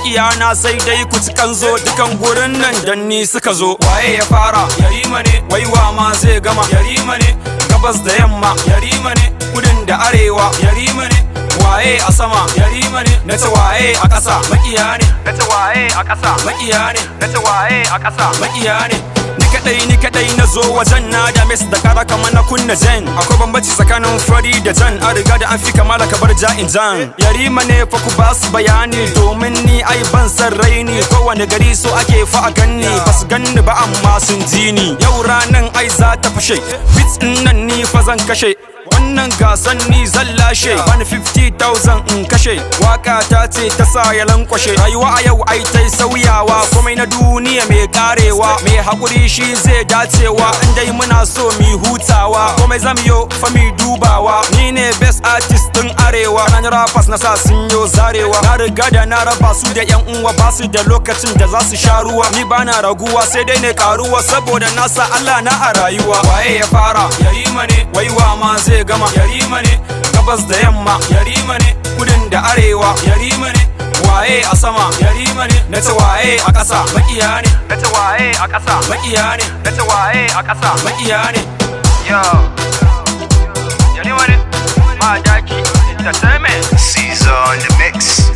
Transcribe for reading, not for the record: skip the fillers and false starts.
makiya na sai dai ku kan zo dukan gurin nan dan ni suka zo. Waye ya fara? Yarima ne. Waiwa ma zai gama? Yarima ne. Gabas da yamma? Yarima ne. Kudin da arewa? Yarima ne. Waye a sama? Yarima ne. Nace waye a ƙasa? Makiya ne. Nace waye a ƙasa? Makiya ne. Nace waye a ƙasa? Makiya ne. Ni kadai na zo wajen na da mes da kara kamar na kunna jen. Akwai bambanci tsakanin fari da jan, an riga da an fi kamala ka bar ja'in jan. Yarima ne fa ku ba su bayani domin ni ai ban san raini. Kowane gari so ake fa a ganni, ba su ganni ba amma sun ji ni. Yau ranan ai za ta fashe, bits din nan ni fa zan kashe. Wannan gasan ni zan lashe, bani 50,000 in kashe. Waka ta ce ta sa ya lankwashe, rayuwa a yau ai tai sauyawa. Komai na duniya mai karewa, mai haƙuri shi zai dacewa. In dai muna so mi hutawa, komai zam yo fa mi dubawa. Ni ne best artist din arewa, nan rappers na sa sun yo zarewa. Na riga da na raba su da yan uwa, ba su da lokacin da za su sha ruwa. Ni bana raguwa sai dai ne karuwa, saboda na sa Allah na a rayuwa. Waye ya fara? Yarima ne. Waiwa ma zai gama? Yarima ne. Gabas da yamma? Yarima ne. Kudin da arewa? Yarima ne. Waye a sama? Yarima ne. Nace waye a ƙasa? Makiya ne. Nace waye a ƙasa? Makiya ne. Nace waye a ƙasa? Makiya ne. Yo, Yarima ne. Madaki Entertainment. Caesar on the mix.